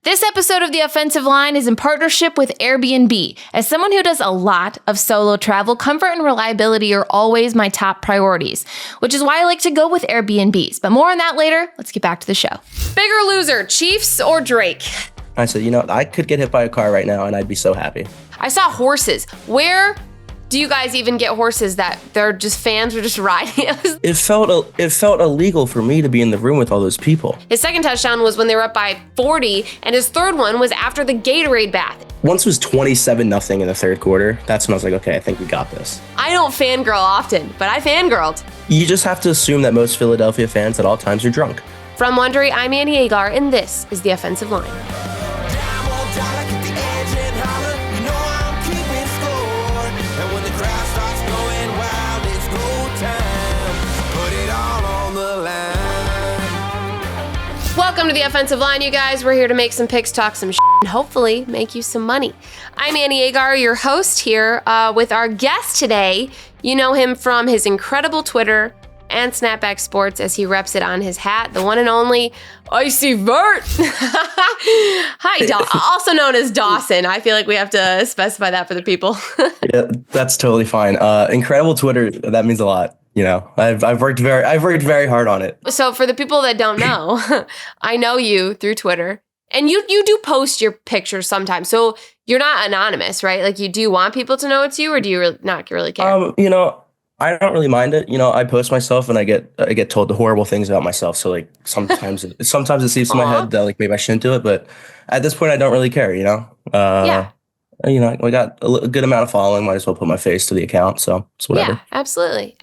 This episode of The Offensive Line is in partnership with Airbnb. As someone who does a lot of solo travel, comfort and reliability are always my top priorities, which is why I like to go with Airbnbs. But more on that later. Let's get back to the show. Bigger loser, Chiefs or Drake? I said, I could get hit by a car right now and I'd be so happy. I saw horses. Where do you guys even get horses that they're just fans were just riding? It felt illegal for me to be in the room with all those people. His second touchdown was when they were up by 40, and his third one was after the Gatorade bath. Once it was 27-0 in the third quarter, that's when I was like, okay, I think we got this. I don't fangirl often, but I fangirled. You just have to assume that most Philadelphia fans at all times are drunk. From Wondery, I'm Agar, and this is The Offensive Line. Welcome to The Offensive Line, you guys. We're here to make some picks, talk some shit, and hopefully make you some money. I'm Agar, your host here, with our guest today. You know him from his incredible Twitter and Snapback Sports as he reps it on his hat, the one and only IcyVert. Hi, also known as Dawson. I feel like we have to specify that for the people. Yeah, that's totally fine. Incredible Twitter, that means a lot. I've worked very hard on it. So for the people that don't know, I know you through Twitter, and you do post your pictures sometimes. So you're not anonymous, right? Like, you do want people to know it's you, or do you not really care? I don't really mind it. I post myself and I get told the horrible things about myself. So like sometimes it seeps in my head that like maybe I shouldn't do it, but at this point I don't really care. Yeah. I got a good amount of following. Might as well put my face to the account. So it's whatever. Yeah, absolutely.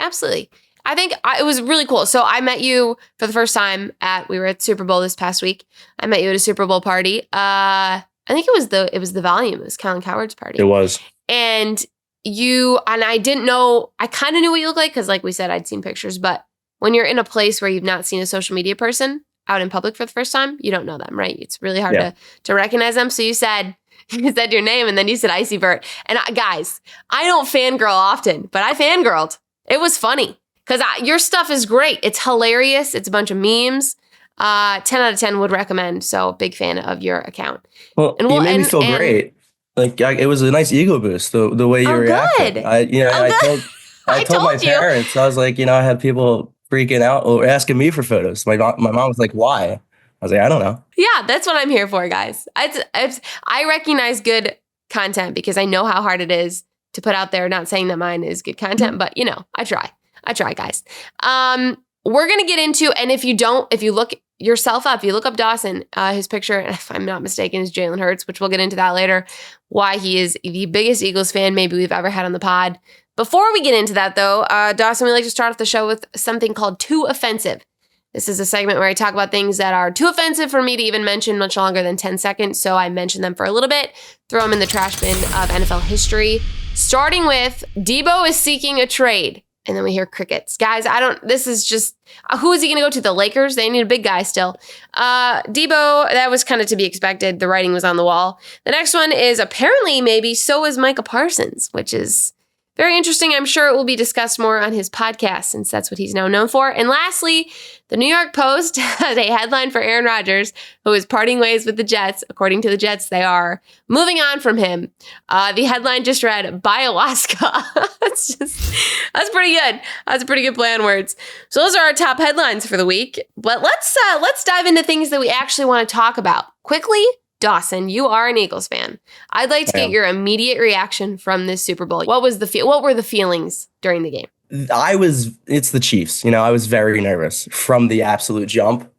I think it was really cool. So I met you for the first time we were at Super Bowl this past week. I met you at a Super Bowl party. I think it was the Volume. It was Colin Cowherd's party. It was. And I didn't know, I kind of knew what you looked like because like we said, I'd seen pictures. But when you're in a place where you've not seen a social media person out in public for the first time, you don't know them, right? It's really hard to recognize them. So you said your name and then you said IcyVert. And guys, I don't fangirl often, but I fangirled. It was funny because your stuff is great. It's hilarious. It's a bunch of memes. 10 out of 10 would recommend. So big fan of your account. Well, you made me feel great. Like it was a nice ego boost the way you reacted. Good. I told my parents. I was like, I had people freaking out or asking me for photos. My mom was like, why? I was like, I don't know. Yeah, that's what I'm here for, guys. I recognize good content because I know how hard it is to put out there. Not saying that mine is good content, but I try, guys. We're gonna get into, and if you look yourself up, you look up Dawson, his picture, if I'm not mistaken, is Jalen Hurts, which we'll get into that later. Why he is the biggest Eagles fan maybe we've ever had on the pod. Before we get into that, though, Dawson, we like to start off the show with something called Too Offensive. This is a segment where I talk about things that are too offensive for me to even mention much longer than 10 seconds. So I mention them for a little bit, throw them in the trash bin of NFL history. Starting with, Debo is seeking a trade. And then we hear crickets. Guys, this is just, who is he going to go to? The Lakers? They need a big guy still. Debo, that was kind of to be expected. The writing was on the wall. The next one is apparently maybe so is Micah Parsons, which is very interesting. I'm sure it will be discussed more on his podcast since that's what he's now known for. And lastly, the New York Post has a headline for Aaron Rodgers, who is parting ways with the Jets. According to the Jets, they are moving on from him. The headline just read, ayahuasca. That's pretty good. That's a pretty good play on words. So those are our top headlines for the week. But let's dive into things that we actually want to talk about. Quickly, Dawson, you are an Eagles fan. I'd like to get your immediate reaction from this Super Bowl. What were the feelings during the game? It's the Chiefs. I was very nervous from the absolute jump.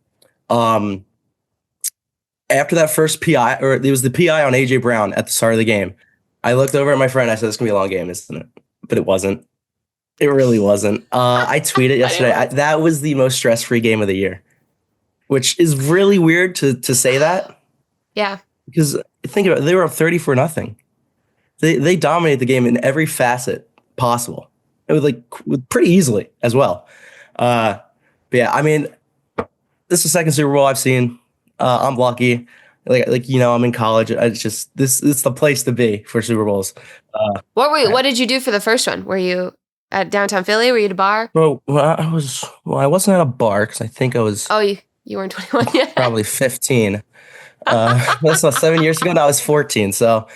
After that first PI, or it was the PI on AJ Brown at the start of the game, I looked over at my friend. I said, "It's gonna be a long game, isn't it?" But it wasn't. It really wasn't. I tweeted yesterday. That was the most stress-free game of the year, which is really weird to say that. Yeah. Because think about it, they were up 30-0. They dominated the game in every facet possible. It was pretty easily as well. But yeah, I mean, this is the second Super Bowl I've seen. I'm lucky. I'm in college. It's the place to be for Super Bowls. What did you do for the first one? Were you at downtown Philly? Were you at a bar? I wasn't at a bar because I think I was. Oh, you weren't 21 yet. Probably 15. That's what, 7 years ago. Now I was 14. So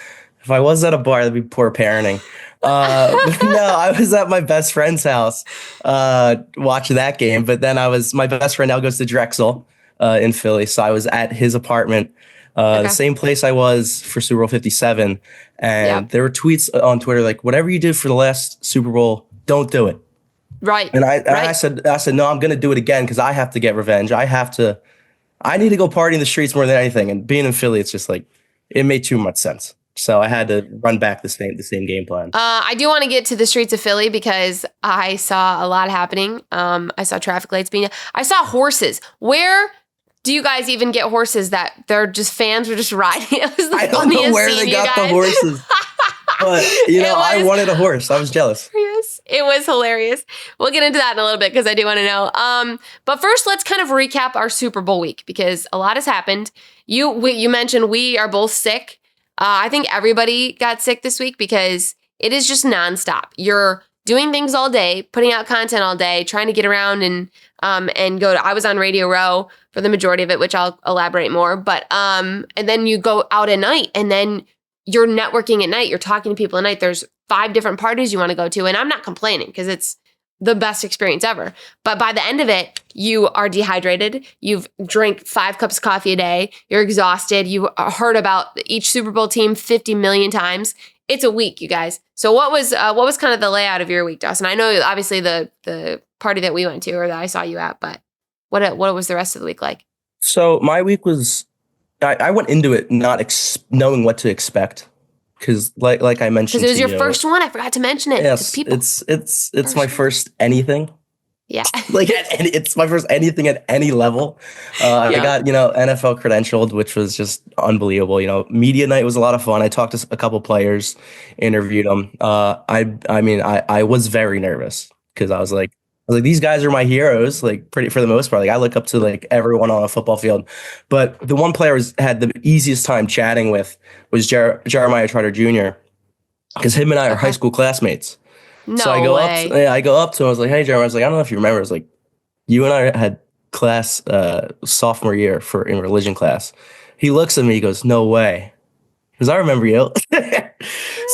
if I was at a bar, that'd be poor parenting. But no, I was at my best friend's house watching that game. But then my best friend now goes to Drexel in Philly. So I was at his apartment, the Okay. same place I was for Super Bowl 57. And Yep. there were tweets on Twitter like, whatever you did for the last Super Bowl, don't do it. Right. And I Right. said, no, I'm going to do it again because I have to get revenge. I need to go party in the streets more than anything. And being in Philly, it's just like, it made too much sense. So I had to run back the same game plan. I do want to get to the streets of Philly because I saw a lot happening. I saw traffic lights I saw horses. Where do you guys even get horses that they're just fans were just riding? It was the I don't know funniest where scene, they you got the guys. horses, but I wanted a horse. I was jealous. Yes, it was hilarious. We'll get into that in a little bit because I do want to know. But first, let's kind of recap our Super Bowl week because a lot has happened. You mentioned we are both sick. I think everybody got sick this week because it is just nonstop. You're doing things all day, putting out content all day, trying to get around and go to. I was on Radio Row for the majority of it, which I'll elaborate more. But and then you go out at night, and then you're networking at night. You're talking to people at night. There's 5 different parties you want to go to, and I'm not complaining because it's the best experience ever. But by the end of it, you are dehydrated. You've drank 5 cups of coffee a day. You're exhausted. You heard about each Super Bowl team 50 million times. It's a week, you guys. So what was kind of the layout of your week, Dawson? I know obviously the party that we went to or that I saw you at, but what was the rest of the week like? So my week was, I went into it not knowing what to expect. Because like I mentioned, Because it was your you, first one. I forgot to mention it yes, to people. it's my first anything. Yeah. It's my first anything at any level. I got, NFL credentialed, which was just unbelievable. Media night was a lot of fun. I talked to a couple players, interviewed them. I was very nervous because I was like, these guys are my heroes, like pretty for the most part. Like I look up to like everyone on a football field. But the one player had the easiest time chatting with was Jeremiah Trotter Jr. because him and I are high school classmates. No So I go way. I go up to him. I was like, "Hey, Jeremy." I was like, "I don't know if you remember." I was like, "You and I had class sophomore year in religion class." He looks at me. He goes, "No way," because I remember you.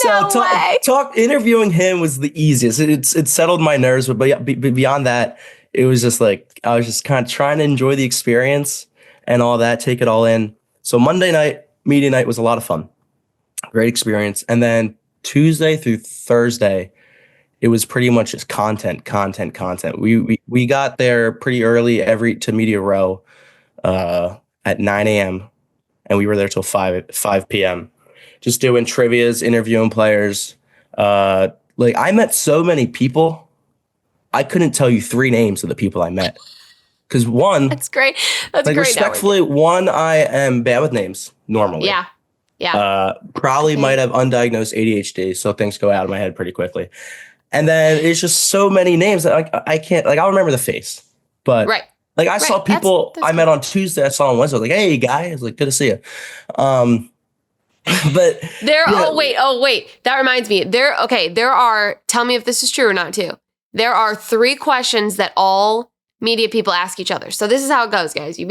So No way. interviewing him was the easiest. It settled my nerves, but beyond that, it was just like I was just kind of trying to enjoy the experience and all that, take it all in. So Monday night, media night was a lot of fun, great experience, and then Tuesday through Thursday, it was pretty much just content. We got there pretty early to Media Row at 9 a.m. and we were there till 5 p.m. just doing trivias, interviewing players. I met so many people, I couldn't tell you 3 names of the people I met. Because one, That's great. That's great. respectfully, one, I am bad with names normally. Yeah. Probably might have undiagnosed ADHD, so things go out of my head pretty quickly. And then it's just so many names that I can't, I'll remember the face. But Right. I saw people that's I met on Tuesday, I saw on Wednesday. I was like, "Hey, guy." I was like, "Good to see you." But wait. That reminds me. There are, tell me if this is true or not too. There are 3 questions that all media people ask each other. So this is how it goes, guys. You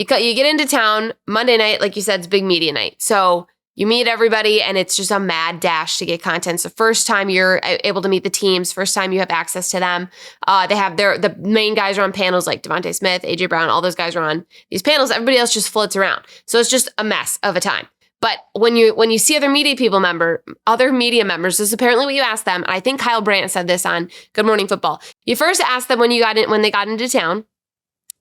get into town Monday night, like you said, it's big media night. So you meet everybody and it's just a mad dash to get content. It's the first time you're able to meet the teams, first time you have access to them. They have the main guys are on panels like Devontae Smith, AJ Brown, all those guys are on these panels. Everybody else just floats around. So it's just a mess of a time. But when you see other media members, this is apparently what you ask them. And I think Kyle Brandt said this on Good Morning Football. You first ask them when they got into town.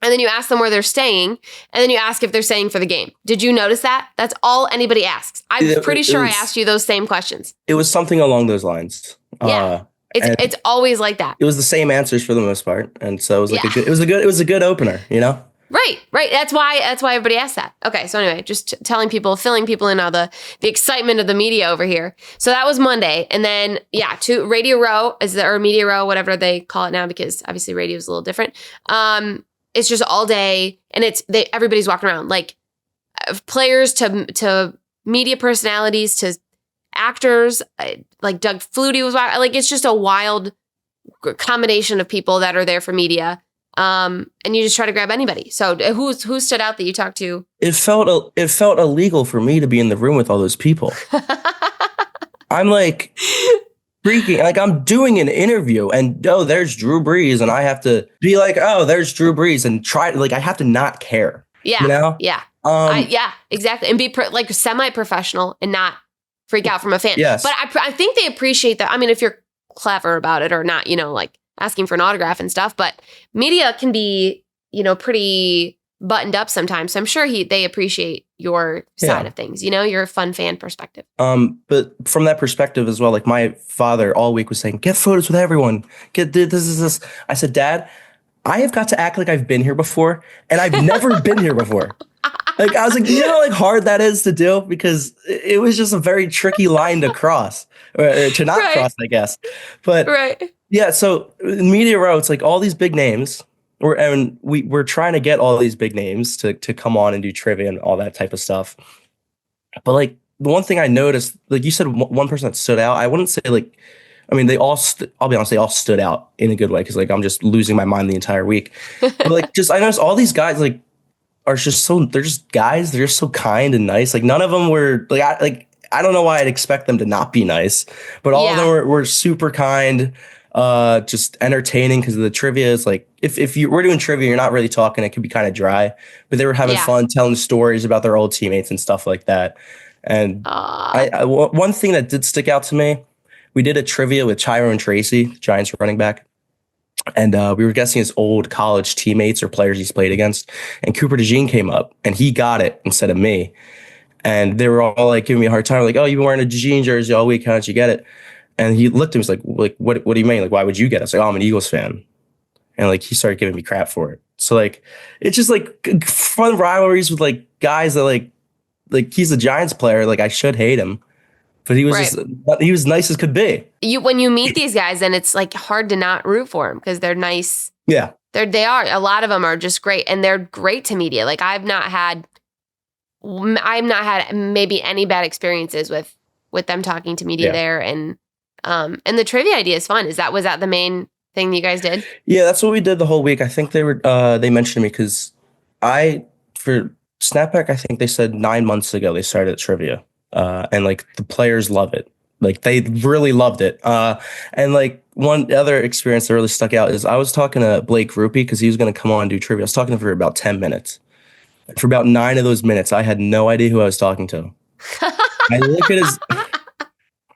And then you ask them where they're staying, and then you ask if they're staying for the game. Did you notice that? That's all anybody asks. I'm pretty sure I asked you those same questions. It was something along those lines. Yeah, it's always like that. It was the same answers for the most part, and so it was it was a good opener, Right. That's why everybody asks that. Okay, so anyway, just filling people in all the excitement of the media over here. So that was Monday, and then to Radio Row or Media Row, whatever they call it now, because obviously radio is a little different. It's just all day, and everybody's walking around, like players to media personalities to actors, like Doug Flutie was like, it's just a wild combination of people that are there for media. And you just try to grab anybody. So who stood out that you talked to? It felt illegal for me to be in the room with all those people. I'm like freaking, like I'm doing an interview and there's Drew Brees and I have to be like, oh, there's Drew Brees and try, like I have to not care. Yeah. You know? Yeah. Yeah, exactly. And be like semi-professional and not freak out from a fan. Yes. But I think they appreciate that. I mean, if you're clever about it or not, like asking for an autograph and stuff, but media can be, pretty buttoned up sometimes. So I'm sure they appreciate your side of things, your fun fan perspective. But from that perspective as well, like my father all week was saying, get photos with everyone. Get this. I said, Dad, I have got to act like I've been here before and I've never been here before. Like, I was like, how hard that is to do? Because it was just a very tricky line to cross or to not cross, I guess. But yeah, so in Media Row, it's like all these big names. We're trying to get all these big names to come on and do trivia and all that type of stuff. But like the one thing I noticed, like you said, one person that stood out, I wouldn't say like, I mean, I'll be honest, they all stood out in a good way. Cause like, I'm just losing my mind the entire week. But like, I noticed all these guys like are just they're just guys. They're just so kind and nice. Like none of them were like, I don't know why I'd expect them to not be nice, but all of them were super kind. Just entertaining because the trivia is like if we're doing trivia, you're not really talking. It could be kind of dry, but they were having fun telling stories about their old teammates and stuff like that. And one thing that did stick out to me, we did a trivia with Tyrone Tracy, Giants running back, and we were guessing his old college teammates or players he's played against. And Cooper DeJean came up and he got it instead of me. And they were all like giving me a hard time, like, "Oh, you've been wearing a DeJean jersey all week. How did you get it?" And he looked at me, was like, what do you mean? Like, why would you get it? I was like, oh, I'm an Eagles fan. And like, he started giving me crap for it. So like, it's just like fun rivalries with like guys that like he's a Giants player. Like I should hate him, but he was he was nice as could be. When you meet these guys, then it's like hard to not root for them because they're nice. Yeah. They are. A lot of them are just great and they're great to media. Like I've not had maybe any bad experiences with them talking to media there and the trivia idea is fun. Was that the main thing you guys did? Yeah, that's what we did the whole week. I think they mentioned me because for Snapback, I think they said 9 months ago they started trivia. And like the players love it. Like they really loved it. And like one other experience that really stuck out is I was talking to Blake Rupe because he was going to come on and do trivia. I was talking to him for about 10 minutes. For about 9 of those minutes, I had no idea who I was talking to.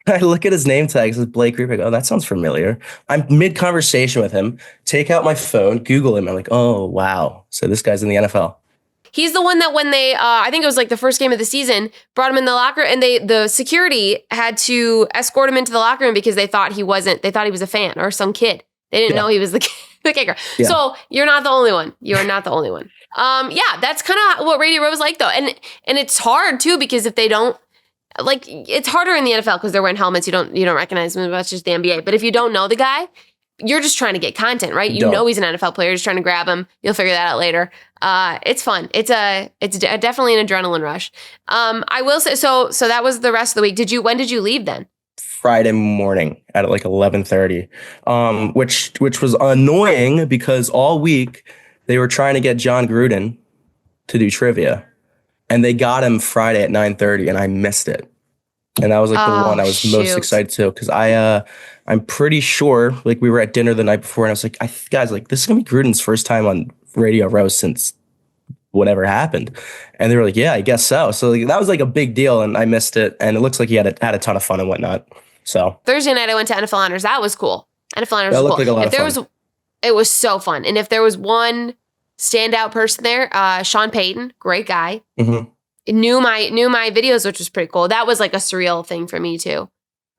I look at his name tag, it says Blake Rupe. I go, oh, that sounds familiar. I'm mid-conversation with him, take out my phone, Google him. I'm like, oh, wow. So this guy's in the NFL. He's the one that when they, I think it was like the first game of the season, brought him in the locker and the security had to escort him into the locker room because they thought he was a fan or some kid. They didn't know he was the kicker. Yeah. So you're not the only one. You're not the only one. That's kind of what Radio Row is like though. And it's hard too because if they don't, like it's harder in the NFL because they're wearing helmets. You don't recognize them. That's just the NBA. But if you don't know the guy, you're just trying to get content, right? You know he's an NFL player. You're just trying to grab him. You'll figure that out later. It's fun. It's definitely an adrenaline rush. I will say so that was the rest of the week. When did you leave then? Friday morning at like 11:30, which was annoying because all week they were trying to get John Gruden to do trivia. And they got him Friday at 9:30, and I missed it. And that was like the one I was most excited to because I'm pretty sure like we were at dinner the night before, and I was like, guys, like this is gonna be Gruden's first time on Radio Row since whatever happened. And they were like, yeah, I guess so. So like, that was like a big deal, and I missed it. And it looks like he had a ton of fun and whatnot. So Thursday night I went to NFL Honors. That was cool. NFL Honors was cool. Like a lot of fun. It was so fun. And if there was one standout person there, Sean Payton, great guy. Mm-hmm. Knew my videos, which was pretty cool. That was like a surreal thing for me too.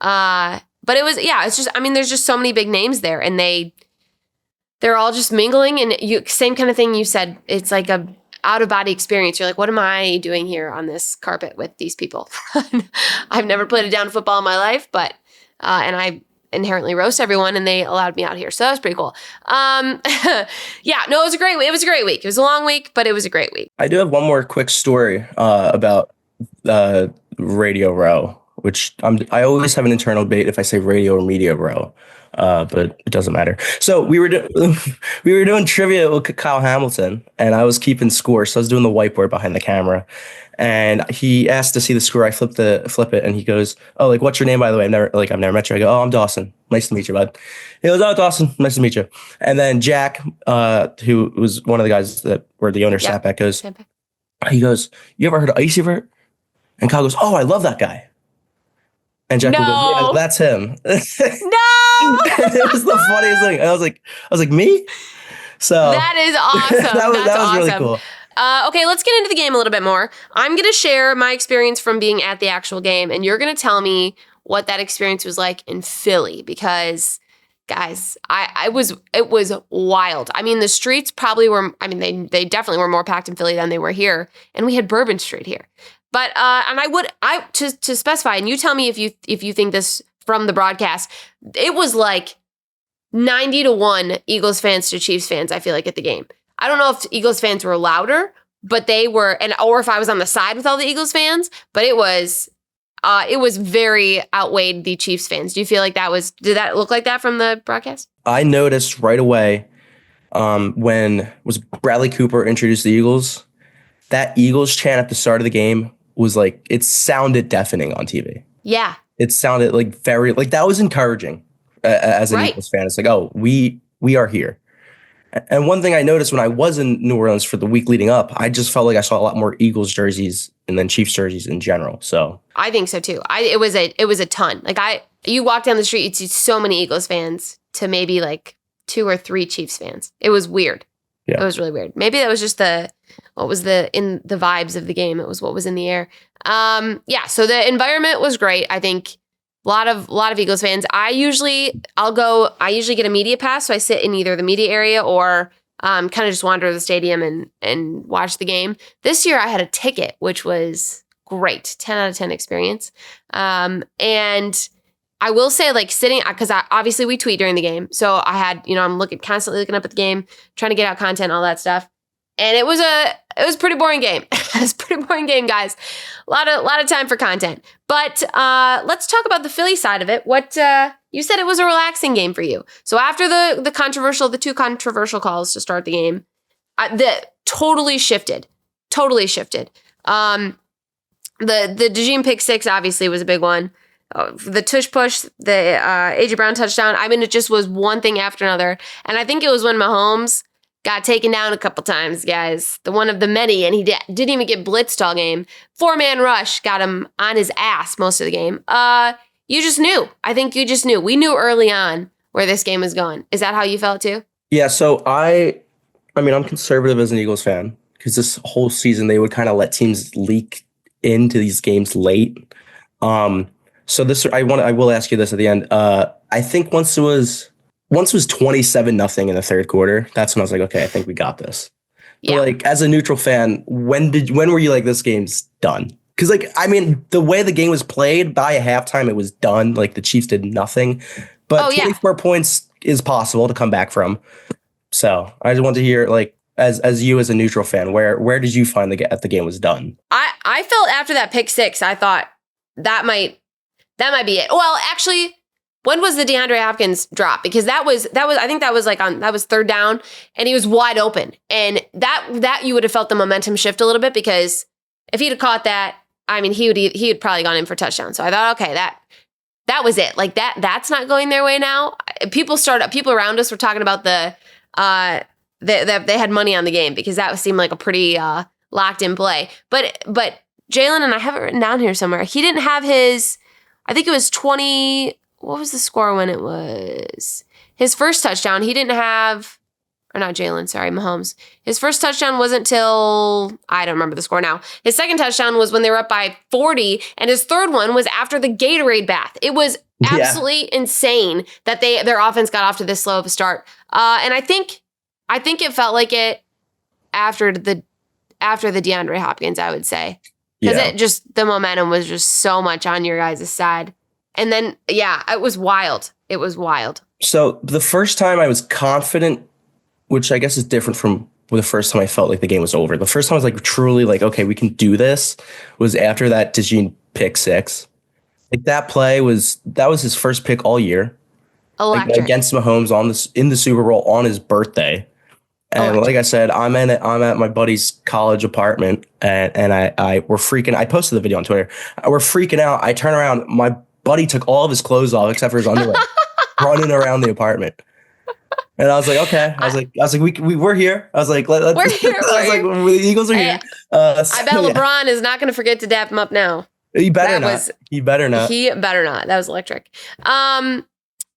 But it was, it's just, I mean, there's just so many big names there and they're all just mingling and same kind of thing you said. It's like a out of body experience. You're like, what am I doing here on this carpet with these people? I've never played a down football in my life, but, and I inherently roast everyone and they allowed me out here. So that was pretty cool. It was a great week. It was a great week. It was a long week, but it was a great week. I do have one more quick story about Radio Row. which I always have an internal debate if I say radio or media bro, but it doesn't matter. So we were we were doing trivia with Kyle Hamilton, and I was keeping score. So I was doing the whiteboard behind the camera, and he asked to see the score. I flip it, and he goes, "Oh, like what's your name, by the way? I've never met you." I go, "Oh, I'm Dawson. Nice to meet you, bud." He goes, "Oh, Dawson, nice to meet you." And then Jack, who was one of the guys that were the owner, sat back, he goes, "You ever heard of IcyVert?" And Kyle goes, "Oh, I love that guy." And Jack goes, "Yeah, that's him." No, it was the funniest thing. I was like, me? So that is awesome. that was awesome. really cool. Okay, let's get into the game a little bit more. I'm going to share my experience from being at the actual game, and you're going to tell me what that experience was like in Philly, because, guys, it was wild. I mean, the streets probably were, they definitely were more packed in Philly than they were here, and we had Bourbon Street here. But, and to specify, and you tell me if you think this from the broadcast, it was like 90-1 Eagles fans to Chiefs fans, I feel like, at the game. I don't know if Eagles fans were louder, but they were, or if I was on the side with all the Eagles fans, but it was very outweighed the Chiefs fans. Do you feel like did that look like that from the broadcast? I noticed right away when was Bradley Cooper introduced the Eagles, that Eagles chant at the start of the game was like, it sounded deafening on TV. Yeah. It sounded like that was encouraging as an Eagles fan. It's like, oh, we are here. And one thing I noticed when I was in New Orleans for the week leading up, I just felt like I saw a lot more Eagles jerseys and then Chiefs jerseys in general. So I think so too. It was a ton. Like you walk down the street, you'd see so many Eagles fans to maybe like 2 or 3 Chiefs fans. It was weird. Yeah. It was really weird. Maybe that was just what was in the vibes of the game. It was what was in the air. Yeah. So the environment was great. I think a lot of Eagles fans. I usually get a media pass, so I sit in either the media area or kind of just wander the stadium and watch the game. This year I had a ticket, which was great, 10 out of 10 experience. And I will say, like, sitting, because obviously we tweet during the game, so I had, I'm constantly looking up at the game, trying to get out content, all that stuff. And it was a pretty boring game. It was a pretty boring game, guys. A lot of time for content. But let's talk about the Philly side of it. What you said, it was a relaxing game for you. So after the 2 controversial calls to start the game, that totally shifted. Totally shifted. The DeJean pick 6 obviously was a big one. The tush push, the AJ Brown touchdown. I mean, it just was one thing after another. And I think it was when Mahomes got taken down a couple times, guys. The one of the many, and he didn't even get blitzed all game. 4-man rush got him on his ass most of the game. You just knew. I think you just knew. We knew early on where this game was going. Is that how you felt too? Yeah, so I'm conservative as an Eagles fan, because this whole season they would kind of let teams leak into these games late. So I will ask you this at the end. I think once it was 27-0 in the third quarter, that's when I was like, okay, I think we got this. Yeah. But like, as a neutral fan, when were you like, this game's done? Because the way the game was played, by halftime it was done. Like, the Chiefs did nothing. But 24 points is possible to come back from. So I just want to hear, like, as you as a neutral fan, where did you find the game was done? I felt after that pick 6, I thought that might be it. Well, actually, when was the DeAndre Hopkins drop? Because that was I think that was third down, and he was wide open. And that you would have felt the momentum shift a little bit, because if he'd have caught that, he had probably gone in for a touchdown. So I thought, okay, that was it. Like, that's not going their way now. People around us were talking about they had money on the game, because that seemed like a pretty locked in play. But Jalen, and I have it written down here somewhere, he didn't have his, I think it was 20. What was the score when it was his first touchdown? He didn't have, or not Jalen, sorry, Mahomes. His first touchdown wasn't till, I don't remember the score now. His second touchdown was when they were up by 40, and his third one was after the Gatorade bath. It was absolutely insane that their offense got off to this slow of a start. And I think it felt like it after the DeAndre Hopkins, I would say. Because the momentum was just so much on your guys' side. And then, it was wild. It was wild. So the first time I was confident, which I guess is different from the first time I felt like the game was over. The first time I was like truly like, okay, we can do this, was after that DeJean pick 6. Like that was his first pick all year. Like Electric. against Mahomes in the Super Bowl on his birthday. And like I said, I'm at my buddy's college apartment, and we're freaking. I posted the video on Twitter. We're freaking out. I turn around. My buddy took all of his clothes off except for his underwear, running around the apartment. And I was like, okay. I was like, we're here. I was like, we're here. I was like, the Eagles are here. I bet LeBron is not going to forget to dap him up now. He better not. He better not. That was electric.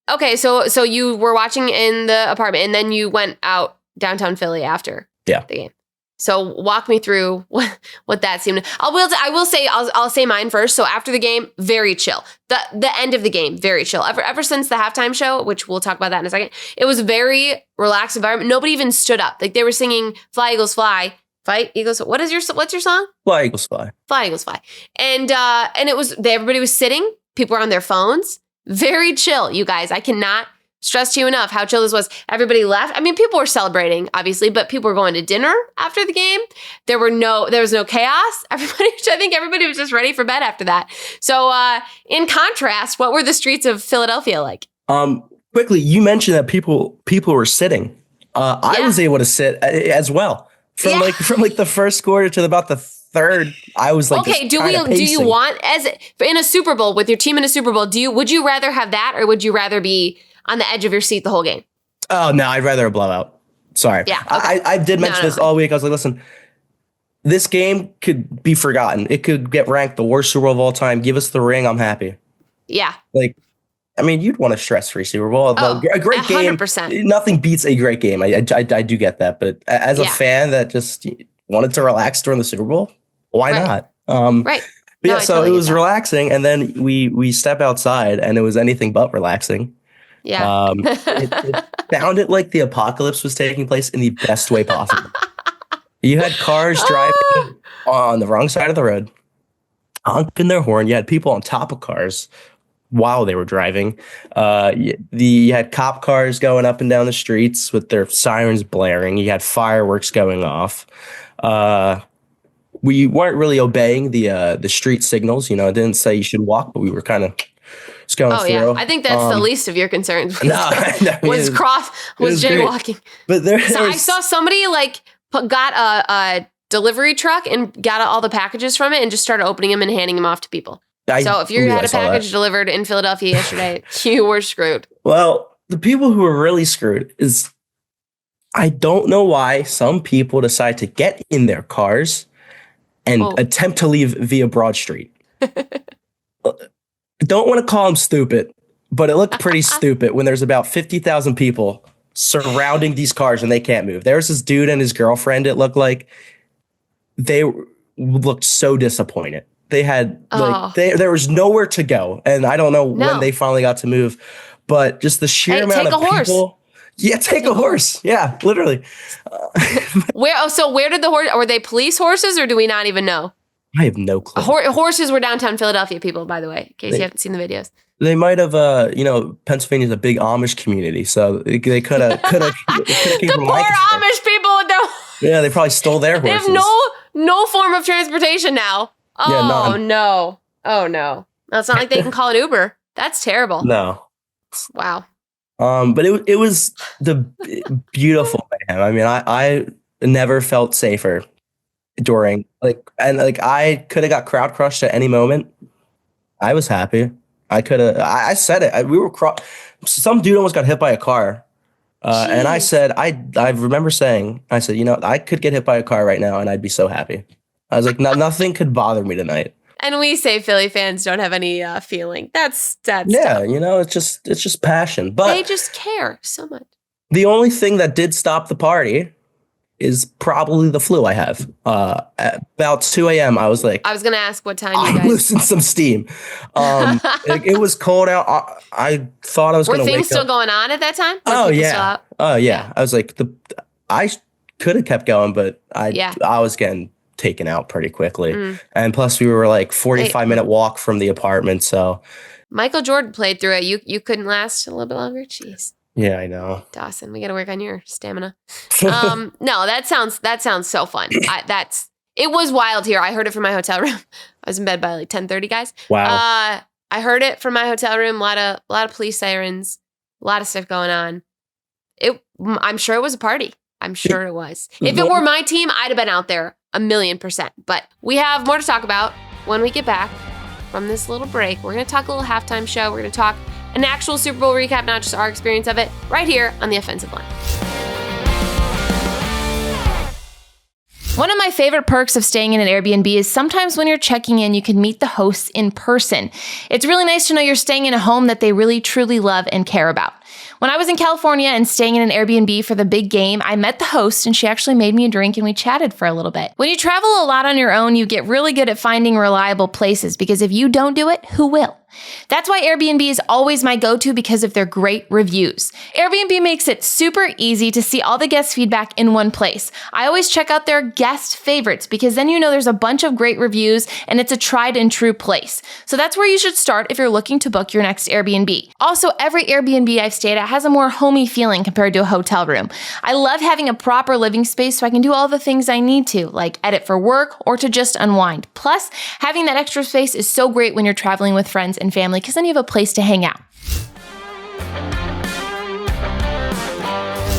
Okay, so you were watching in the apartment, and then you went out downtown Philly after the game. So walk me through what that seemed. I'll say mine first. So after the game, very chill. The end of the game, very chill. Ever since the halftime show, which we'll talk about that in a second, it was a very relaxed environment. Nobody even stood up. Like they were singing "Fly Eagles Fly." Fly Eagles. What's your song? Fly Eagles Fly. Fly Eagles Fly. And everybody was sitting. People were on their phones. Very chill, you guys. I cannot stress to you enough how chill this was. Everybody left. I mean, people were celebrating, obviously, but people were going to dinner after the game. There was no chaos. I think everybody was just ready for bed after that. So, in contrast, what were the streets of Philadelphia like? Quickly, you mentioned that people were sitting. I was able to sit as well from the first quarter to about the third. I was like, okay. Do you want in a Super Bowl with your team in a Super Bowl? Would you rather have that, or would you rather be on the edge of your seat the whole game? Oh no, I'd rather a blowout. Sorry. Yeah. Okay. I did mention this all week. I was like, listen, this game could be forgotten. It could get ranked the worst Super Bowl of all time. Give us the ring. I'm happy. Yeah. Like, I mean, you'd want a stress-free Super Bowl. A great 100%. Game. Nothing beats a great game. I do get that. But as a fan that just wanted to relax during the Super Bowl, why not? Right. But yeah, so it was relaxing. And then we step outside and it was anything but relaxing. Yeah. It sounded like the apocalypse was taking place in the best way possible. You had cars driving on the wrong side of the road, honking their horn. You had people on top of cars while they were driving. You had cop cars going up and down the streets with their sirens blaring. You had fireworks going off. We weren't really obeying the street signals. It didn't say you should walk, but we were kind of just going through. Yeah. I think that's the least of your concerns. Was jaywalking. But I saw somebody got a delivery truck and got all the packages from it and just started opening them and handing them off to people. So if you had a package delivered in Philadelphia yesterday, you were screwed. Well, the people who were really screwed is, I don't know why some people decide to get in their cars and attempt to leave via Broad Street. Don't want to call them stupid, but it looked pretty stupid when there's about 50,000 people surrounding these cars and they can't move. There was this dude and his girlfriend. It looked like they looked so disappointed. They had there was nowhere to go, and I don't know when they finally got to move, but just the sheer amount of people. Yeah, take a horse. Yeah, literally. Where did the horse? Were they police horses, or do we not even know? I have no clue. Horses were downtown Philadelia people, by the way, in case you haven't seen the videos. They might have, Pennsylvania's a big Amish community, so they could have. The poor Amish people with their. Yeah, they probably stole their horses. They have no form of transportation now. Oh, no. Oh, no. It's not like they can call an Uber. That's terrible. No. Wow. But it was the beautiful mayhem. I mean, I never felt safer during, I could have got crowd crushed at any moment. I was happy. I said it. Some dude almost got hit by a car. And I said, I remember saying, I could get hit by a car right now and I'd be so happy. I was like, nothing could bother me tonight. And we say Philly fans don't have any feeling. That's yeah, tough. It's just passion. But they just care so much. The only thing that did stop the party is probably the flu I have. At about 2 a.m., I was like, I was going to ask what time you guys loosened some steam. It was cold out. I thought I was going to wake up. Were things still going on at that time? Oh yeah. I was like, I could have kept going, but I was getting taken out pretty quickly. And plus we were like 45-minute walk from the apartment. So Michael Jordan played through it. You couldn't last a little bit longer? Jeez. Yeah, I know. Dawson, we got to work on your stamina. No, that sounds so fun. It was wild here. I heard it from my hotel room. I was in bed by like 10:30, guys. Wow. I heard it from my hotel room. A lot of police sirens, a lot of stuff going on. I'm sure it was a party. I'm sure it was. If it were my team, I'd have been out there 1,000,000%. But we have more to talk about when we get back from this little break. We're going to talk a little halftime show. We're going to talk an actual Super Bowl recap, not just our experience of it, right here on the offensive line. One of my favorite perks of staying in an Airbnb is sometimes when you're checking in, you can meet the hosts in person. It's really nice to know you're staying in a home that they really truly love and care about. When I was in California and staying in an Airbnb for the big game, I met the host and she actually made me a drink and we chatted for a little bit. When you travel a lot on your own, you get really good at finding reliable places because if you don't do it, who will? That's why Airbnb is always my go-to because of their great reviews. Airbnb makes it super easy to see all the guest feedback in one place. I always check out their guest favorites because then you know there's a bunch of great reviews and it's a tried and true place. So that's where you should start if you're looking to book your next Airbnb. Also, every Airbnb I've stayed at has a more homey feeling compared to a hotel room. I love having a proper living space so I can do all the things I need to, like edit for work or to just unwind. Plus, having that extra space is so great when you're traveling with friends and family because then you have a place to hang out.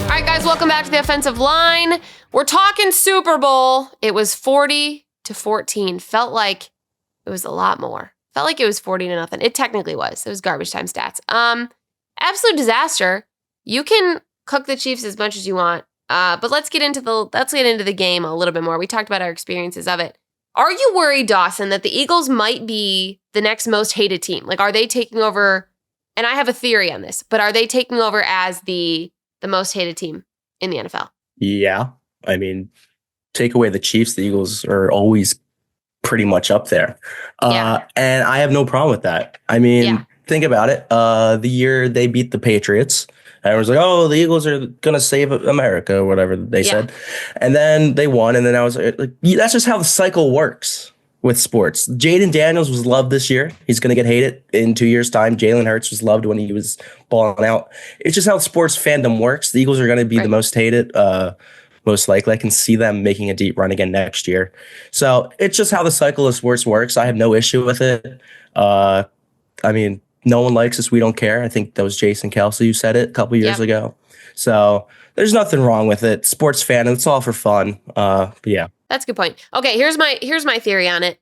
All right, guys, welcome back to the offensive line. We're talking Super Bowl. It was 40-14. Felt like it was a lot more. Felt like it was 40-0. It technically was. It was garbage time stats. Absolute disaster. You can cook the Chiefs as much as you want, but let's get into the game a little bit more. We talked about our experiences of it. Are you worried, Dawson, that the Eagles might be the next most hated team? Like, are they taking over? And I have a theory on this, but are they taking over as the most hated team in the NFL? Yeah. I mean, take away the Chiefs, the Eagles are always pretty much up there. And I have no problem with that. I mean, think about it. The year they beat the Patriots, everyone's like, oh, the Eagles are going to save America or whatever they said. And then they won. And then I was like, that's just how the cycle works with sports. Jaden Daniels was loved this year. He's going to get hated in 2 years' time. Jalen Hurts was loved when he was balling out. It's just how sports fandom works. The Eagles are going to be the most hated, most likely. I can see them making a deep run again next year. So it's just how the cycle of sports works. I have no issue with it. I mean, no one likes us. We don't care. I think that was Jason Kelsey who said it a couple years ago. So there's nothing wrong with it. Sports fan, it's all for fun. Yeah. That's a good point. Okay, here's my theory on it.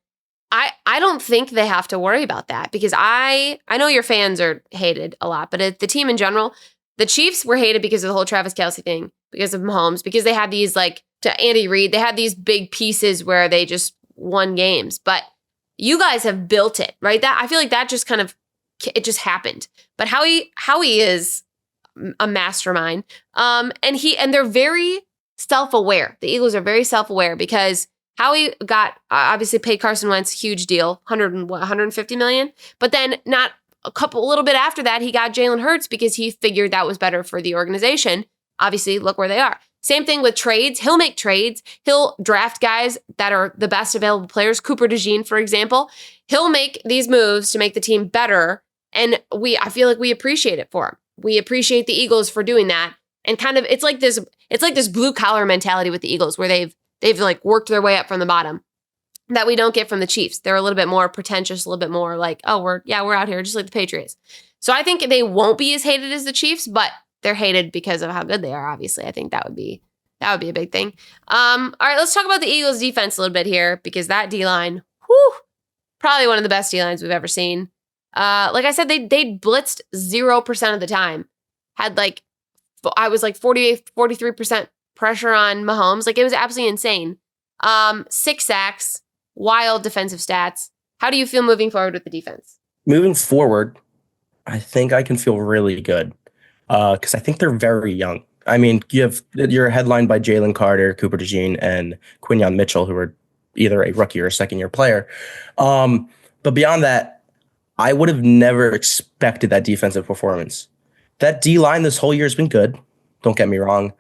I don't think they have to worry about that because I know your fans are hated a lot, but the team in general, the Chiefs were hated because of the whole Travis Kelce thing, because of Mahomes, because they had these, like, to Andy Reid, they had these big pieces where they just won games. But you guys have built it, right? That I feel like that just kind of, it just happened. But Howie is a mastermind. And they're very self-aware. The Eagles are very self-aware because Howie got obviously paid Carson Wentz, huge deal, 150 million. But then a little bit after that, he got Jalen Hurts because he figured that was better for the organization. Obviously, look where they are. Same thing with trades. He'll make trades. He'll draft guys that are the best available players. Cooper DeJean, for example. He'll make these moves to make the team better. And I feel like we appreciate it for him. We appreciate the Eagles for doing that. And kind of, it's like this blue collar mentality with the Eagles where they've like worked their way up from the bottom that we don't get from the Chiefs. They're a little bit more pretentious, a little bit more like, oh, we're out here just like the Patriots. So I think they won't be as hated as the Chiefs, but they're hated because of how good they are. Obviously, I think that would be a big thing. All right, let's talk about the Eagles defense a little bit here because that D-line, probably one of the best D-lines we've ever seen. Like I said, they blitzed 0% of the time. Had 43% pressure on Mahomes. Like, it was absolutely insane. 6 sacks, wild defensive stats. How do you feel moving forward with the defense? Moving forward, I think I can feel really good because I think they're very young. I mean, you're headlined by Jalen Carter, Cooper DeJean, and Quinyon Mitchell, who are either a rookie or a second-year player. But beyond that, I would have never expected that defensive performance. That D-line this whole year has been good. Don't get me wrong.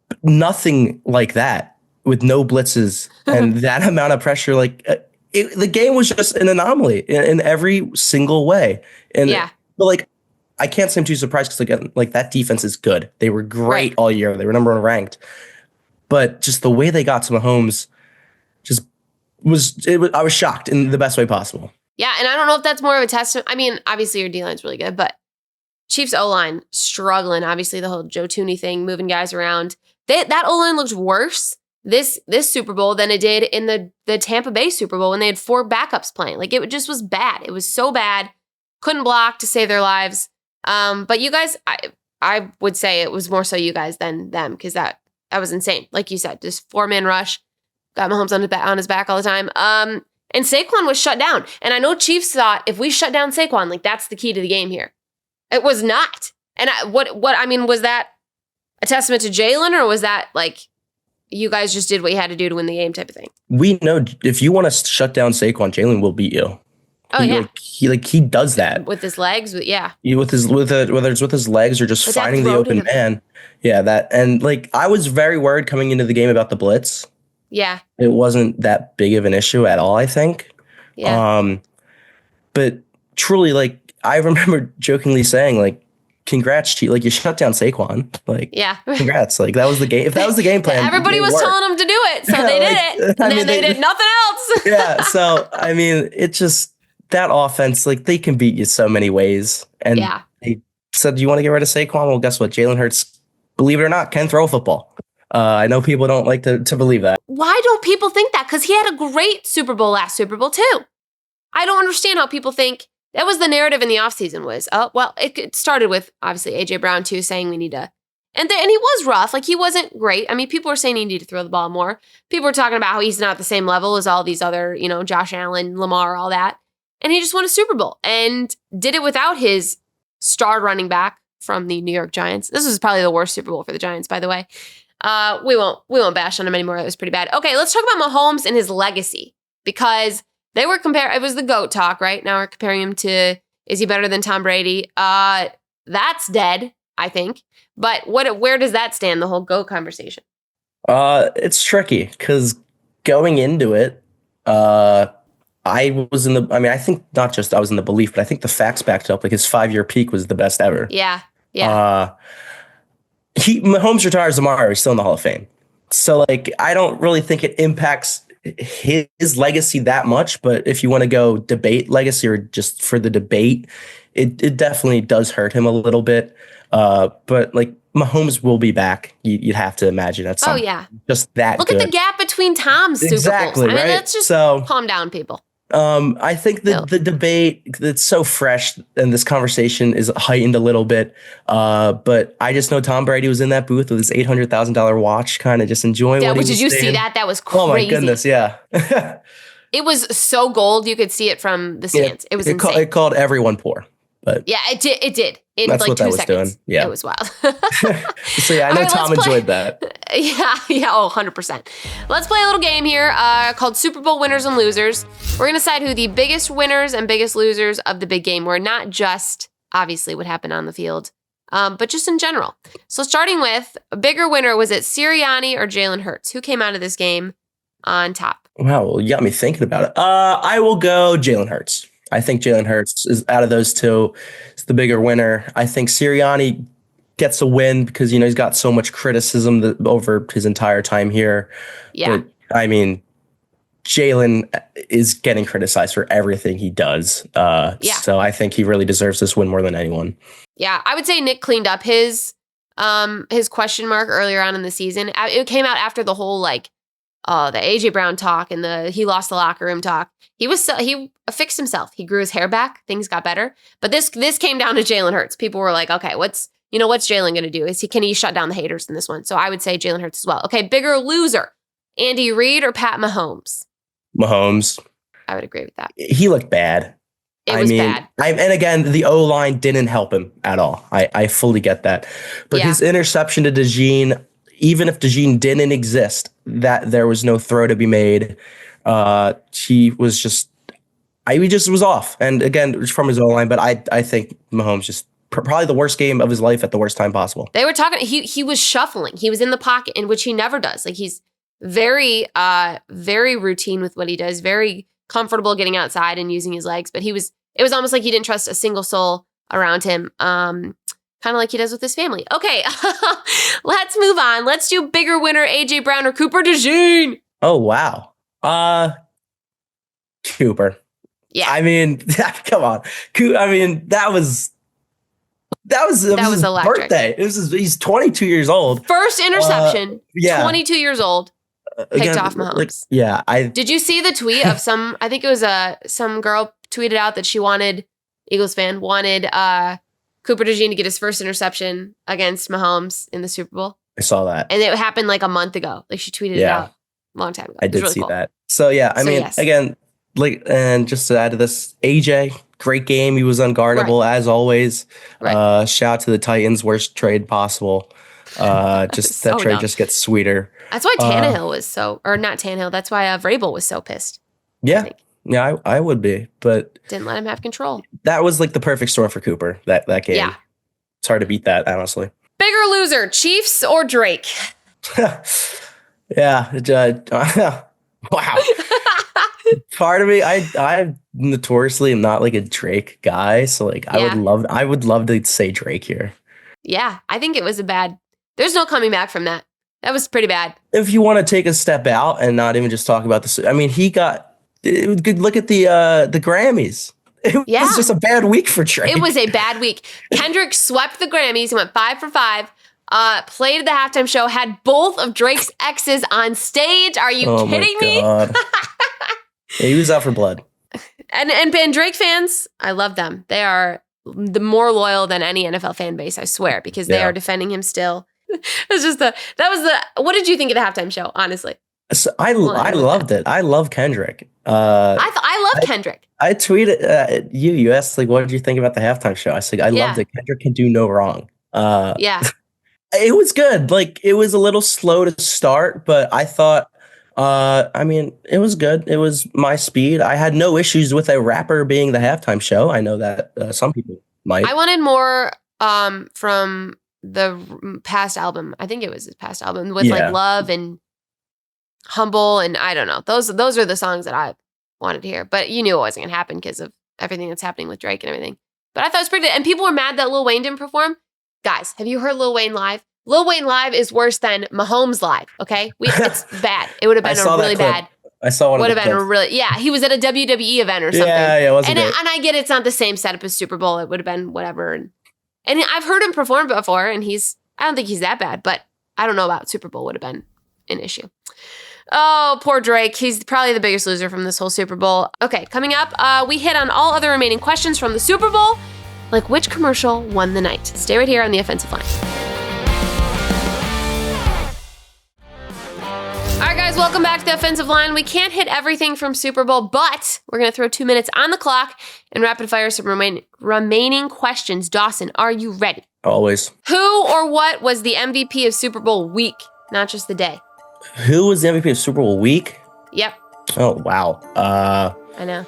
But nothing like that with no blitzes and that amount of pressure. The game was just an anomaly in every single way. But I can't say I'm too surprised because again, that defense is good. They were great all year. They were number 1 ranked. But just the way they got to Mahomes I was shocked in the best way possible. Yeah, and I don't know if that's more of a testament. I mean, obviously your D-line's really good, but Chiefs O-line struggling. Obviously the whole Joe Tooney thing, moving guys around. That O-line looked worse this Super Bowl than it did in the Tampa Bay Super Bowl when they had 4 backups playing. Like, it just was bad. It was so bad. Couldn't block to save their lives. But you guys, I would say it was more so you guys than them, because that was insane. Like you said, just 4-man rush. Got Mahomes on his back all the time. And Saquon was shut down. And I know Chiefs thought, if we shut down Saquon, like, that's the key to the game here. It was not. And was that a testament to Jalen, or was that like you guys just did what you had to do to win the game type of thing? We know if you want to shut down Saquon, Jalen will beat you. Oh, yeah. He does that with his legs. Yeah. Whether it's with his legs or just finding the open man. Yeah. That, and like, I was very worried coming into the game about the blitz. Yeah. It wasn't that big of an issue at all, I think. Yeah. But truly, like, I remember jokingly saying, like, congrats, Chief. Like, you shut down Saquon. Like, yeah. Congrats. Like, that was the game. If that was the game plan, everybody was telling them to do it, so they did it. And then they did nothing else. Yeah. So, I mean, it just, that offense, like, they can beat you so many ways. And they said, you want to get rid of Saquon? Well, guess what? Jalen Hurts, believe it or not, can throw a football. I know people don't like to believe that. Why don't people think that? Because he had a great Super Bowl last Super Bowl too. I don't understand how people think. That was the narrative in the offseason was, oh, well, it started with, obviously, A.J. Brown, too, saying we need to. And he was rough. Like, he wasn't great. I mean, people were saying he needed to throw the ball more. People were talking about how he's not at the same level as all these other, Josh Allen, Lamar, all that. And he just won a Super Bowl and did it without his star running back from the New York Giants. This was probably the worst Super Bowl for the Giants, by the way. We won't bash on him anymore. It was pretty bad. Okay, let's talk about Mahomes and his legacy, because they were it was the GOAT talk, right? Now we're comparing him to, is he better than Tom Brady? That's dead, I think. But where does that stand, the whole GOAT conversation? It's tricky, because going into it, I think not just I was in the belief, but I think the facts backed up. Like, his 5-year peak was the best ever. Yeah. Yeah. Mahomes retires tomorrow. He's still in the Hall of Fame. So, like, I don't really think it impacts his legacy that much. But if you want to go debate legacy, or just for the debate, it definitely does hurt him a little bit. But like, Mahomes will be back. You'd have to imagine at some. Oh yeah, just that. Look at the gap between Tom's Super Bowls. Exactly, right? Let's just calm down, people. I think the debate that's so fresh and this conversation is heightened a little bit. But I just know Tom Brady was in that booth with his $800,000 watch, kind of just enjoying. Yeah, did you see that? That was crazy. Oh my goodness, yeah. It was so gold. You could see it from the stands. It was insane. It called everyone poor. But yeah, it did. In that's like what 2 that was seconds. Doing. Yeah. It was wild. So yeah, I know Tom enjoyed that. Yeah, 100%. Let's play a little game here called Super Bowl Winners and Losers. We're going to decide who the biggest winners and biggest losers of the big game were, not just, obviously, what happened on the field, but just in general. So starting with, a bigger winner, was it Sirianni or Jalen Hurts? Who came out of this game on top? Wow, well, you got me thinking about it. I will go Jalen Hurts. I think Jalen Hurts is, out of those two, is the bigger winner. I think Sirianni gets a win because, he's got so much criticism over his entire time here. Yeah. But, I mean, Jalen is getting criticized for everything he does. So I think he really deserves this win more than anyone. Yeah, I would say Nick cleaned up his question mark earlier on in the season. It came out after the whole, the A.J. Brown talk and the he lost the locker room talk. He fixed himself. He grew his hair back. Things got better. But this came down to Jalen Hurts. People were like, okay, what's Jalen going to do? Can he shut down the haters in this one? So I would say Jalen Hurts as well. Okay, bigger loser, Andy Reid or Pat Mahomes? Mahomes. I would agree with that. He looked bad. It was bad. And again, the O-line didn't help him at all. I fully get that. But his interception to DeJean, even if DeJean didn't exist, that there was no throw to be made. He just was off. And again, it was from his O-line, but I think Mahomes just probably the worst game of his life at the worst time possible. They were talking, he was shuffling. He was in the pocket, in which he never does. Like, he's very, very routine with what he does, very comfortable getting outside and using his legs. But it was almost like he didn't trust a single soul around him. Kind of like he does with his family. Okay, let's move on. Let's do bigger winner, A.J. Brown or Cooper DeJean? Oh, wow. Cooper. Yeah. I mean, come on. I mean, that was his electric. birthday. He's 22 years old. First interception, yeah. 22 years old, picked off Mahomes. Did you see the tweet of I think it was some girl tweeted out that she wanted, Eagles fan, Cooper DeJean to get his first interception against Mahomes in the Super Bowl. I saw that. And it happened like a month ago. Like she tweeted it out a long time ago. I did really see that. So I mean, yes. Again, and just to add to this, AJ, great game. He was unguardable as always. Right. Shout out to the Titans, worst trade possible. Just that trade just gets sweeter. That's why Tannehill was not Tannehill. That's why Vrabel was so pissed. Yeah. Yeah, I would be, but didn't let him have control. That was like the perfect storm for Cooper, that game. Yeah. It's hard to beat that, honestly. Bigger loser, Chiefs or Drake? Yeah. Wow. Part of me, I notoriously am not like a Drake guy, so like I would love to say Drake here. Yeah, I think it was there's no coming back from that. That was pretty bad. If you want to take a step out and not even just talk about this, I mean, good look at the Grammys. It was just a bad week for Drake. It was a bad week. Kendrick swept the Grammys. He went 5 for 5. Played the halftime show. Had both of Drake's exes on stage. Are you kidding me? Yeah, he was out for blood. And Drake fans, I love them. They are the more loyal than any NFL fan base, I swear, because they are defending him still. What did you think of the halftime show, honestly? So I loved it. I love Kendrick. I love Kendrick. I tweeted at you. You asked what did you think about the halftime show? I said I loved it. Kendrick can do no wrong. It was good. Like it was a little slow to start, but I thought. I mean, it was good. It was my speed. I had no issues with a rapper being the halftime show. I know that some people might. I wanted more from the past album. I think it was his past album with like Love and Humble, and I don't know. Those are the songs that I wanted to hear. But you knew it wasn't gonna happen because of everything that's happening with Drake and everything. But I thought it was pretty good. And people were mad that Lil Wayne didn't perform. Guys, have you heard Lil Wayne live? Lil Wayne live is worse than Mahomes live. Okay, it's bad. It would have been a really bad. I saw one. Would have been a really he was at a WWE event or something. Yeah, it wasn't great. And I get it's not the same setup as Super Bowl. It would have been whatever. And I've heard him perform before, and I don't think he's that bad, but I don't know about Super Bowl would have been an issue. Oh, poor Drake. He's probably the biggest loser from this whole Super Bowl. Okay, coming up, we hit on all other remaining questions from the Super Bowl, like which commercial won the night. Stay right here on the offensive line. All right, guys, welcome back to the offensive line. We can't hit everything from Super Bowl, but we're going to throw 2 minutes on the clock and rapid fire some remaining questions. Dawson, are you ready? Always. Who or what was the MVP of Super Bowl week, not just the day? Who was the MVP of Super Bowl week? Yep. Oh, wow. I know.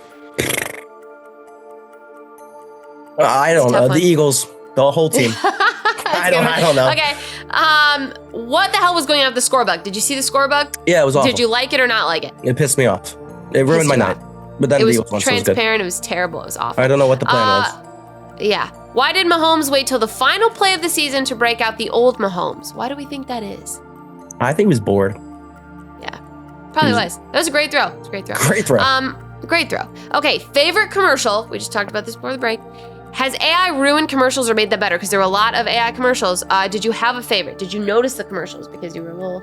I don't know. The Eagles, the whole team. I don't know. Okay. What the hell was going on with the scorebug? Did you see the scorebug? Yeah, it was awful. Did you like it or not like it? It pissed me off. It ruined my night. But then it was the Eagles won, transparent. So it was good. It was terrible. It was awful. I don't know what the plan was. Yeah. Why did Mahomes wait till the final play of the season to break out the old Mahomes? Why do we think that is? I think he was bored. Yeah. Probably was. That was a great throw. It was a great throw. Great throw. Great throw. Okay, favorite commercial. We just talked about this before the break. Has AI ruined commercials or made them better? Because there were a lot of AI commercials. Did you have a favorite? Did you notice the commercials because you were a little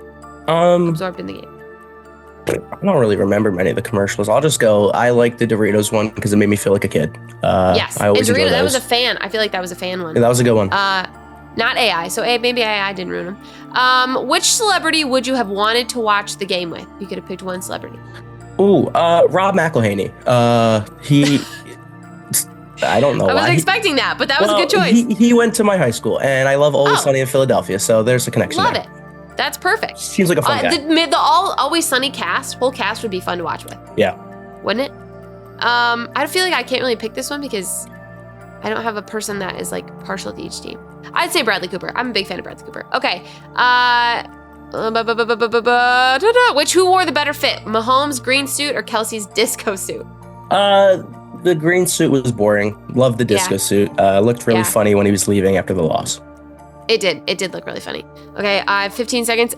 absorbed in the game? I don't really remember many of the commercials. I'll just go, I like the Doritos one because it made me feel like a kid. Yes, I always Dorito, that was a fan. I feel like that was a fan one. Yeah, that was a good one. Not AI, so maybe AI didn't ruin them. Which celebrity would you have wanted to watch the game with? You could have picked one celebrity. Ooh, Rob McElhaney. He... I don't know why. I wasn't expecting that, but that was a good choice. He went to my high school, and I love Always Sunny in Philadelphia, so there's a connection Love there. it. That's perfect. Seems like a fun guy. The Always Sunny whole cast would be fun to watch with. Yeah. Wouldn't it? I feel like I can't really pick this one because I don't have a person that is like partial to each team. I'd say Bradley Cooper. I'm a big fan of Bradley Cooper. Okay. Who wore the better fit? Mahomes' green suit or Kelsey's disco suit? The green suit was boring. Loved the disco suit. Looked really funny when he was leaving after the loss. It did look really funny. Okay, I have 15 seconds.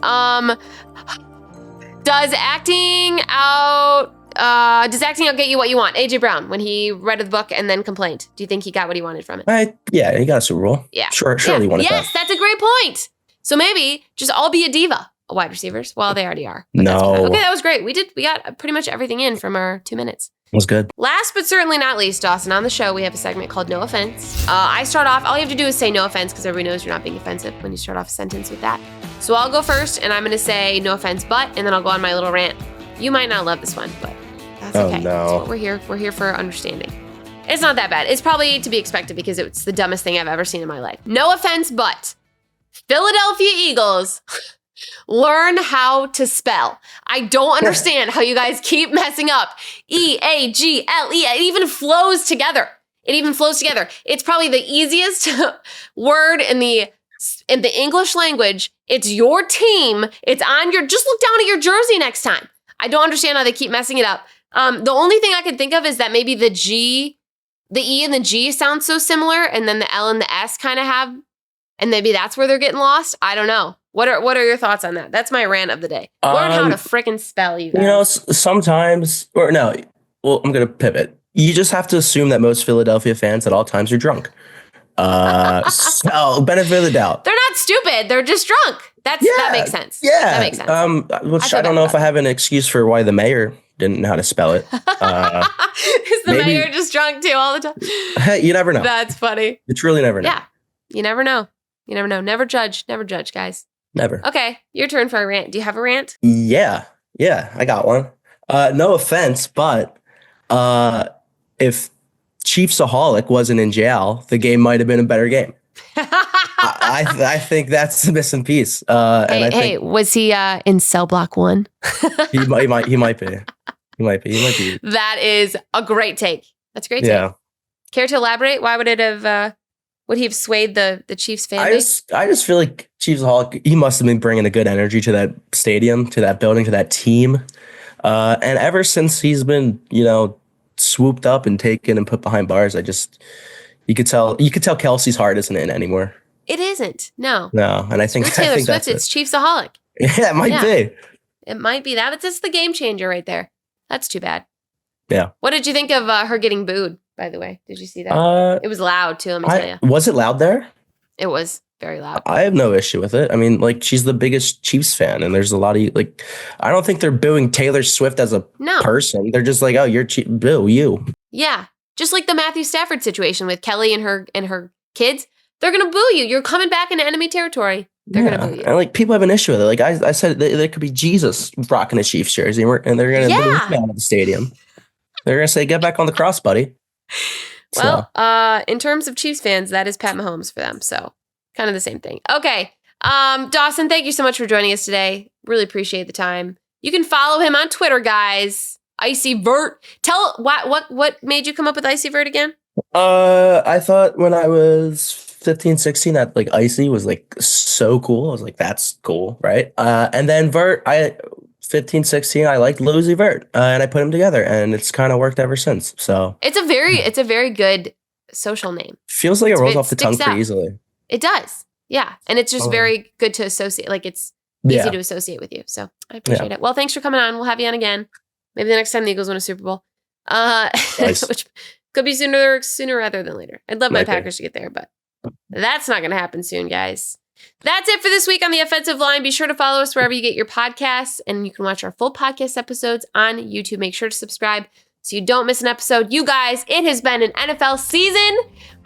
Does acting out does acting out get you what you want? AJ Brown, when he read the book and then complained, do you think he got what he wanted from it? Yeah, he got a Super Bowl. Yeah. Surely he wanted that. Yes, that's a great point. So maybe just all be a diva, wide receivers. Well, they already are. No. Okay, that was great. We got pretty much everything in from our 2 minutes. It was good. Last but certainly not least, Dawson, on the show, we have a segment called No Offense. I start off, all you have to do is say no offense because everybody knows you're not being offensive when you start off a sentence with that. So I'll go first and I'm going to say no offense, but, and then I'll go on my little rant. You might not love this one, but that's okay. No. That's what we're here. We're here for understanding. It's not that bad. It's probably to be expected because it's the dumbest thing I've ever seen in my life. No offense, but Philadelphia Eagles learn how to spell. I don't understand how you guys keep messing up. E-A-G-L-E. It even flows together. It's probably the easiest word in the English language. It's your team. It's on your, just look down at your jersey next time. I don't understand how they keep messing it up. The only thing I can think of is that maybe the E and the G sound so similar, and then the L and the S kind of have, and maybe that's where they're getting lost. I don't know. What are your thoughts on that? That's my rant of the day. Learn how to frickin' spell, you guys. Sometimes, I'm going to pivot. You just have to assume that most Philadelphia fans at all times are drunk. So benefit of the doubt. They're not stupid. They're just drunk. That makes sense. Yeah. That makes sense. Which I don't know if I have an excuse for why the mayor didn't know how to spell it. Is the mayor just drunk too all the time? You never know. That's funny. You truly never know. Yeah. You never know. Never judge, guys. Never. Okay, your turn for a rant. Do you have a rant? Yeah, I got one. No offense, but if Chiefsaholic wasn't in jail, the game might have been a better game. I think that's the missing piece. Hey, was he in cell block 1? he might be. That is a great take. That's a great take. Yeah. Care to elaborate? Why would it have? Would he have swayed the Chiefs fan base? I just feel like Chiefsaholic, he must have been bringing a good energy to that stadium, to that building, to that team. And ever since he's been, swooped up and taken and put behind bars, you could tell Kelsey's heart isn't in anymore. It isn't. No. And I think Taylor Swift, that's it's Chiefsaholic. Yeah, it might be. It might be that. But it's the game changer right there. That's too bad. Yeah. What did you think of her getting booed, by the way? Did you see that? It was loud, too, let me tell you. Was it loud there? It was very loud. I have no issue with it. I mean, she's the biggest Chiefs fan, and there's a lot of, I don't think they're booing Taylor Swift as a person. They're just like, oh, you're boo, you. Yeah. Just like the Matthew Stafford situation with Kelly and her kids. They're going to boo you. You're coming back into enemy territory. They're going to boo you. And people have an issue with it. I said there could be Jesus rocking a Chiefs jersey, and they're going to boo him out of the stadium. They're going to say, get back on the cross, buddy. Well, in terms of Chiefs fans, that is Pat Mahomes for them. So kind of the same thing. Okay. Dawson, thank you so much for joining us today. Really appreciate the time. You can follow him on Twitter, guys. IcyVert. Tell what made you come up with IcyVert again? I thought when I was 15, 16 that Icy was so cool. I was like, that's cool, right? And then Vert, 15, 16, I liked Losey Vert, and I put them together, and it's kind of worked ever since. So it's a very good social name. Feels like it rolls off the tongue pretty easily. It does, yeah, and it's just very good to associate. It's easy to associate with you. So I appreciate it. Well, thanks for coming on. We'll have you on again. Maybe the next time the Eagles win a Super Bowl, nice. Which could be sooner rather than later. I'd love my Packers to get there, but that's not going to happen soon, guys. That's it for this week on The Offensive Line. Be sure to follow us wherever you get your podcasts, and you can watch our full podcast episodes on YouTube. Make sure to subscribe so you don't miss an episode. You guys, it has been an NFL season.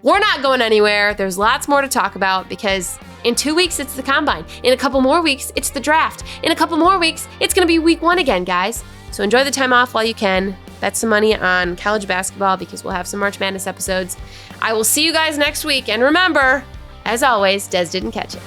We're not going anywhere. There's lots more to talk about because in 2 weeks, it's the Combine. In a couple more weeks, it's the draft. In a couple more weeks, it's going to be week 1 again, guys. So enjoy the time off while you can. Bet some money on college basketball because we'll have some March Madness episodes. I will see you guys next week. And remember, as always, Des didn't catch it.